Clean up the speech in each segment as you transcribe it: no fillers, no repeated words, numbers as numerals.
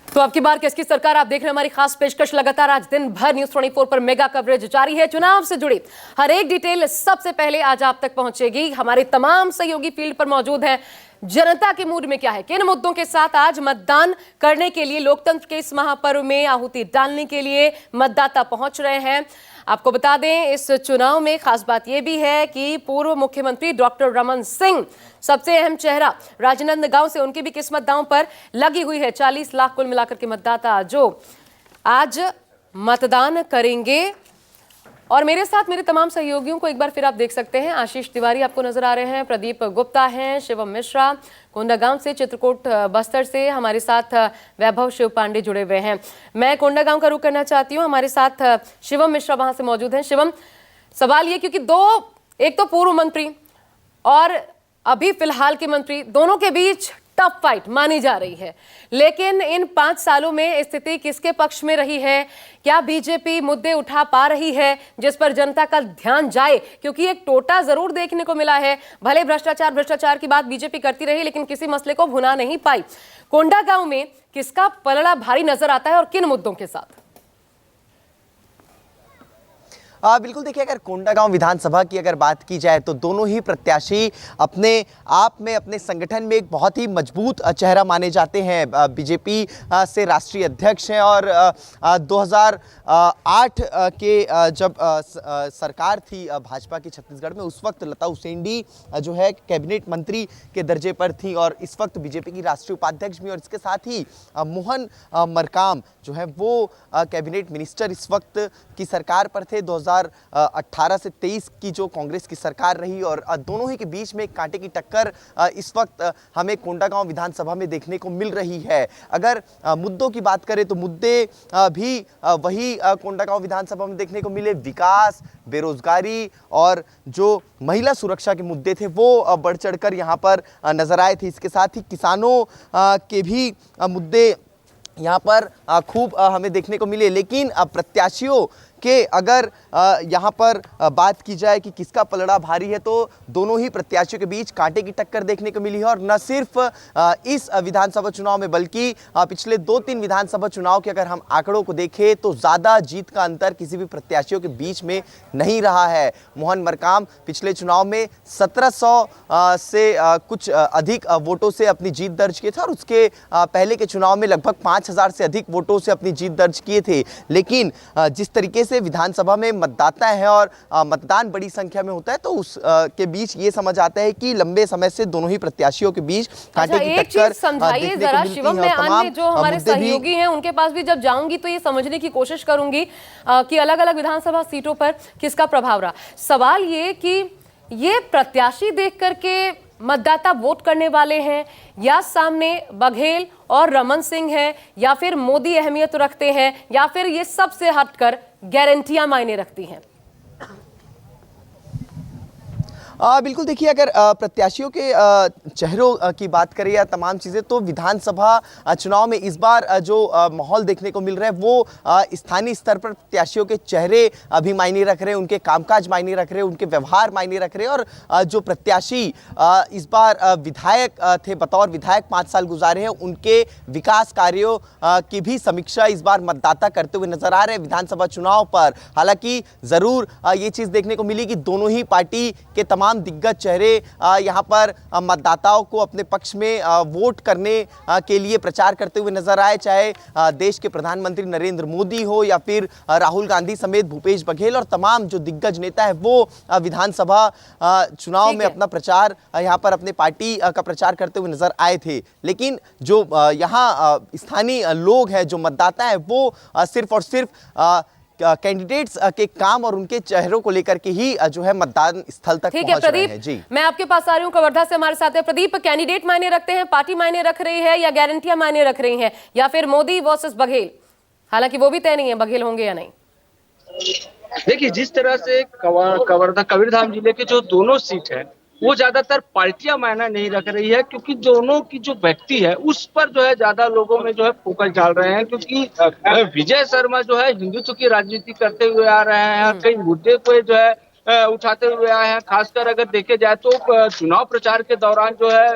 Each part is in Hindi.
तो अब की बार किसकी सरकार, आप देख रहे हैं हमारी खास पेशकश। लगातार आज दिन भर न्यूज 24 पर मेगा कवरेज जारी है। चुनाव से जुड़ी हर एक डिटेल सबसे पहले आज आप तक पहुंचेगी। हमारे तमाम सहयोगी फील्ड पर मौजूद हैं। जनता के मूड में क्या है, किन मुद्दों के साथ आज मतदान करने के लिए, लोकतंत्र के इस महापर्व में आहुति डालने के लिए मतदाता पहुंच रहे हैं। आपको बता दें, इस चुनाव में खास बात यह भी है कि पूर्व मुख्यमंत्री डॉक्टर रमन सिंह सबसे अहम चेहरा, राजनांदगांव से उनकी भी किस्मत दांव पर लगी हुई है। 40 लाख कुल मिलाकर के मतदाता जो आज मतदान करेंगे। और मेरे साथ मेरे तमाम सहयोगियों को एक बार फिर आप देख सकते हैं। आशीष तिवारी आपको नजर आ रहे हैं, प्रदीप गुप्ता हैं, शिवम मिश्रा कोंडागांव से, चित्रकूट बस्तर से हमारे साथ वैभव शिव पांडे जुड़े हुए हैं। मैं कोंडागांव का रुख करना चाहती हूँ, हमारे साथ शिवम मिश्रा वहां से मौजूद हैं। शिवम, सवाल ये, क्योंकि एक तो पूर्व मंत्री और अभी फिलहाल के मंत्री, दोनों के बीच टफ फाइट मानी जा रही है, लेकिन इन 5 सालों में स्थिति किसके पक्ष में रही है? क्या बीजेपी मुद्दे उठा पा रही है जिस पर जनता का ध्यान जाए? क्योंकि एक टोटा जरूर देखने को मिला है। भले भ्रष्टाचार की बात बीजेपी करती रही, लेकिन किसी मसले को भुना नहीं पाई। कोंडागांव में किसका पलड़ा भारी नजर आता है और किन मुद्दों के साथ? बिल्कुल, देखिए, अगर कोंडागांव विधानसभा की अगर बात की जाए तो दोनों ही प्रत्याशी अपने आप में, अपने संगठन में एक बहुत ही मजबूत चेहरा माने जाते हैं। बीजेपी से राष्ट्रीय अध्यक्ष हैं और 2008 के जब सरकार थी भाजपा की छत्तीसगढ़ में, उस वक्त लता उसेंडी जो है कैबिनेट मंत्री के दर्जे पर थी और इस वक्त बीजेपी की राष्ट्रीय उपाध्यक्ष भी। और इसके साथ ही मोहन मरकाम जो है वो कैबिनेट मिनिस्टर इस वक्त की सरकार पर थे। 2018 से 23 की जो कांग्रेस की सरकार रही और दोनों ही के बीच में एक कांटे की टक्कर इस वक्त हमें कोंडागांव विधानसभा में देखने को मिल रही है। अगर मुद्दों की बात करें तो मुद्दे भी वही कोंडागांव विधानसभा में देखने को मिले। विकास, बेरोजगारी और जो महिला सुरक्षा के मुद्दे थे वो बढ़ चढ़कर यहाँ पर नजर आए थे। इसके साथ ही किसानों के भी मुद्दे यहाँ पर खूब हमें देखने को मिले। लेकिन प्रत्याशियों के अगर यहाँ पर बात की जाए कि किसका पलड़ा भारी है, तो दोनों ही प्रत्याशियों के बीच कांटे की टक्कर देखने को मिली है। और न सिर्फ इस विधानसभा चुनाव में बल्कि पिछले 2-3 विधानसभा चुनाव के अगर हम आंकड़ों को देखें तो ज़्यादा जीत का अंतर किसी भी प्रत्याशियों के बीच में नहीं रहा है। मोहन मरकाम पिछले चुनाव में 1700 से कुछ अधिक वोटों से अपनी जीत दर्ज किए थे और उसके पहले के चुनाव में लगभग 5000 से अधिक वोटों से अपनी जीत दर्ज किए थे। लेकिन जिस तरीके से विधानसभा में मतदाता है और मतदान बड़ी संख्या में होता है, तो उस के बीच ये समझ आता है कि लंबे समय से दोनों ही प्रत्याशियों के बीच कांटे की टक्कर समझाइए जरा शिवम। मैं अन्य जो हमारे सहयोगी हैं उनके पास भी जब जाऊंगी तो ये समझने की कोशिश करूंगी कि अलग अलग विधानसभा सीटों पर किसका प्रभाव रहा। सवाल ये कि ये प्रत्याशी देख करके मतदाता वोट करने वाले हैं, या सामने बघेल और रमन सिंह हैं, या फिर मोदी अहमियत रखते हैं, या फिर ये सबसे हटकर गारंटियां मायने रखती हैं? बिल्कुल, देखिए, अगर प्रत्याशियों के चेहरों की बात करें या तमाम चीज़ें, तो विधानसभा चुनाव में इस बार जो माहौल देखने को मिल रहा है वो स्थानीय स्तर पर प्रत्याशियों के चेहरे भी मायने रख रहे हैं, उनके कामकाज मायने रख रहे हैं, उनके व्यवहार मायने रख रहे हैं। और जो प्रत्याशी इस बार विधायक थे, बतौर विधायक 5 साल गुजारे हैं, उनके विकास कार्यों की भी समीक्षा इस बार मतदाता करते हुए नजर आ रहे हैं विधानसभा चुनाव पर। हालांकि ज़रूर ये चीज़ देखने को मिली कि दोनों ही पार्टी के तमाम दिग्गज चेहरे यहां पर मतदाताओं को अपने पक्ष में वोट करने के लिए प्रचार करते हुए नजर आए, चाहे देश के प्रधानमंत्री नरेंद्र मोदी हो या फिर राहुल गांधी समेत भूपेश बघेल और तमाम जो दिग्गज नेता है वो विधानसभा चुनाव में अपना प्रचार यहां पर अपने पार्टी का प्रचार करते हुए नजर आए थे। लेकिन जो यहां स्थानीय लोग हैं, जो मतदाता है, वो सिर्फ और सिर्फ कैंडिडेट्स के काम और उनके चेहरों को लेकर के ही जो है मतदान स्थल तक पहुंच रहे हैं। जी, मैं आपके पास आ रही हूं, कवर्धा से हमारे साथ है प्रदीप। कैंडिडेट मायने रखते हैं, पार्टी मायने रख रही है, या गारंटियां मायने रख रही हैं, या फिर मोदी वर्सेस बघेल? हालांकि वो भी तय नहीं है बघेल होंगे या नहीं। देखिए, जिस तरह से कवर्धा कबीरधाम जिले के जो दोनों सीट है वो ज्यादातर पार्टियां मायना नहीं रख रही है, क्योंकि दोनों की जो व्यक्ति है उस पर जो है ज्यादा लोगों में जो है फोकस डाल रहे हैं। क्योंकि विजय शर्मा जो है हिंदुत्व की राजनीति करते हुए आ रहे हैं, कई मुद्दे को जो है उठाते हुए आए हैं। खासकर अगर देखे जाए तो चुनाव प्रचार के दौरान जो है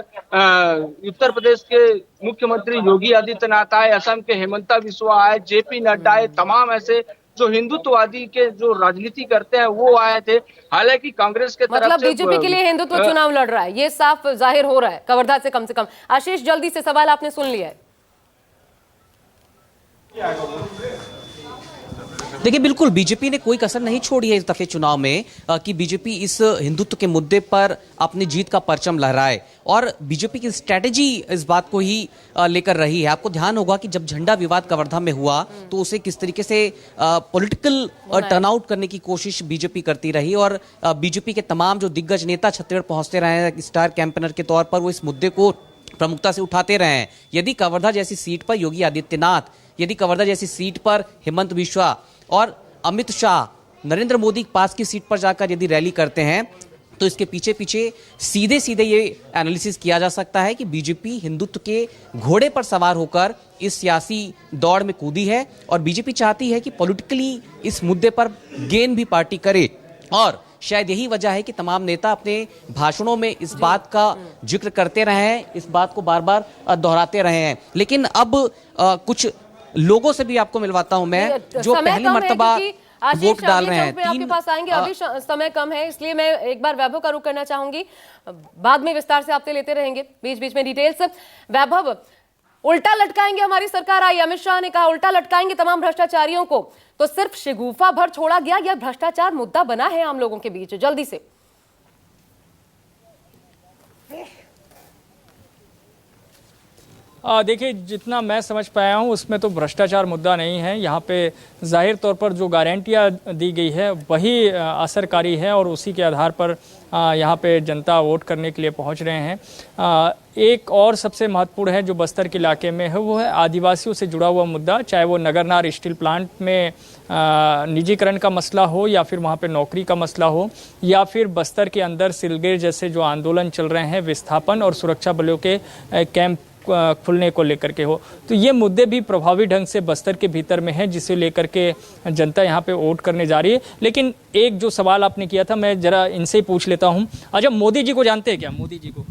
उत्तर प्रदेश के मुख्यमंत्री योगी आदित्यनाथ आए, असम के हेमंता बिस्वा आए, जेपी नड्डा आए, तमाम ऐसे जो हिंदुत्ववादी के जो राजनीति करते हैं वो आए थे। हालांकि कांग्रेस के तरफ मतलब से बीजेपी के लिए हिंदुत्व चुनाव लड़ रहा है, ये साफ जाहिर हो रहा है कवर्धा से कम से कम। आशीष, जल्दी से सवाल आपने सुन लिया है। देखिए, बिल्कुल बीजेपी ने कोई कसर नहीं छोड़ी है इस दफे चुनाव में कि बीजेपी इस हिंदुत्व के मुद्दे पर अपनी जीत का परचम लहराए, और बीजेपी की स्ट्रेटेजी इस बात को ही लेकर रही है। आपको ध्यान होगा कि जब झंडा विवाद कवर्धा में हुआ तो उसे किस तरीके से पॉलिटिकल टर्नआउट करने की कोशिश बीजेपी करती रही, और बीजेपी के तमाम जो दिग्गज नेता छत्तीसगढ़ पहुंचते रहे हैं स्टार कैंपेनर के तौर पर, वो इस मुद्दे को प्रमुखता से उठाते रहे हैं। यदि कवर्धा जैसी सीट पर योगी आदित्यनाथ, यदि कवर्धा जैसी सीट पर हेमंत बिस्वा और अमित शाह नरेंद्र मोदी के पास की सीट पर जाकर यदि रैली करते हैं, तो इसके पीछे पीछे सीधे सीधे ये एनालिसिस किया जा सकता है कि बीजेपी हिंदुत्व के घोड़े पर सवार होकर इस सियासी दौड़ में कूदी है, और बीजेपी चाहती है कि पॉलिटिकली इस मुद्दे पर गेन भी पार्टी करे। और शायद यही वजह है कि तमाम नेता अपने भाषणों में इस बात का जिक्र करते रहे हैं, इस बात को बार बार दोहराते रहे हैं। लेकिन अब कुछ लोगों से भी आपको मिलवाता हूं मैं, जो पहली मर्तबा वोट डाल रहे हैं। आपके पास आएंगे, अभी समय कम है, इसलिए मैं एक बार वैभव का रुख करना चाहूंगी, बाद में विस्तार से आपसे लेते रहेंगे बीच बीच में डिटेल्स। वैभव, उल्टा लटकाएंगे हमारी सरकार आई, अमित शाह ने कहा उल्टा लटकाएंगे तमाम भ्रष्टाचारियों को, तो सिर्फ शिगुफा भर छोड़ा गया या भ्रष्टाचार मुद्दा बना है आम लोगों के बीच? जल्दी से। देखिए, जितना मैं समझ पाया हूँ उसमें तो भ्रष्टाचार मुद्दा नहीं है। यहाँ पे जाहिर तौर पर जो गारंटियाँ दी गई है वही असरकारी है, और उसी के आधार पर यहाँ पे जनता वोट करने के लिए पहुँच रहे हैं। एक और सबसे महत्वपूर्ण है जो बस्तर के इलाके में है, वो है आदिवासियों से जुड़ा हुआ मुद्दा, चाहे वो नगरनार स्टील प्लांट में निजीकरण का मसला हो, या फिर वहाँ पे नौकरी का मसला हो, या फिर बस्तर के अंदर सिलगेर जैसे जो आंदोलन चल रहे हैं, विस्थापन और सुरक्षा बलों के कैंप खुलने को लेकर के हो। तो ये मुद्दे भी प्रभावी ढंग से बस्तर के भीतर में है, जिसे लेकर के जनता यहाँ पे वोट करने जा रही है। लेकिन एक जो सवाल आपने किया था, मैं जरा इनसे ही पूछ लेता हूँ। अच्छा, मोदी जी को जानते हैं क्या? मोदी जी को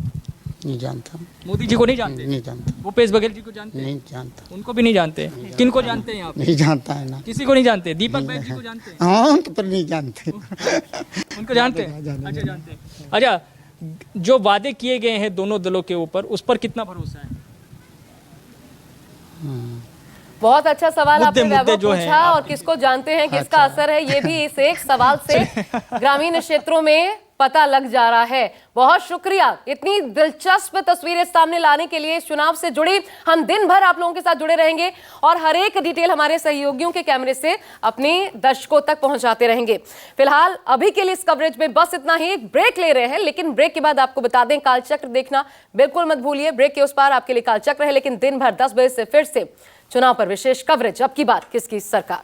नहीं जानता। मोदी जी को नहीं जानते? नहीं जानता। भूपेश बघेल जी को जानते हैं? नहीं जानता। उनको भी नहीं जानते? किन को जानते हैं यहाँ पे? नहीं जानता है ना। किसी को नहीं जानते? दीपक बैग जी को जानते हैं? हाँ, पर नहीं जानते। उनको जानते हैं? अच्छा, जानते हैं। अच्छा, जो वादे किए गए हैं दोनों दलों के ऊपर, उस पर कितना भरोसा है? बहुत अच्छा सवाल आपने वैभव जो पूछा, और किसको जानते हैं, किसका असर है, ये भी इस एक सवाल से ग्रामीण क्षेत्रों में पता लग जा रहा है। बहुत शुक्रिया इतनी दिलचस्प तस्वीरें सामने लाने के लिए। इस चुनाव से जुड़ी हम दिन भर आप लोगों के साथ जुड़े रहेंगे, और हर एक डिटेल हमारे सहयोगियों के कैमरे से अपने दर्शकों तक पहुंचाते रहेंगे। फिलहाल अभी के लिए इस कवरेज में बस इतना ही। एक ब्रेक ले रहे हैं, लेकिन ब्रेक के बाद आपको बता दें, कालचक्र देखना बिल्कुल मत भूलिए। ब्रेक के उस पार आपके लिए कालचक्र है, लेकिन दिन भर 10 बजे से फिर से चुनाव पर विशेष कवरेज। अब की बात किसकी सरकार।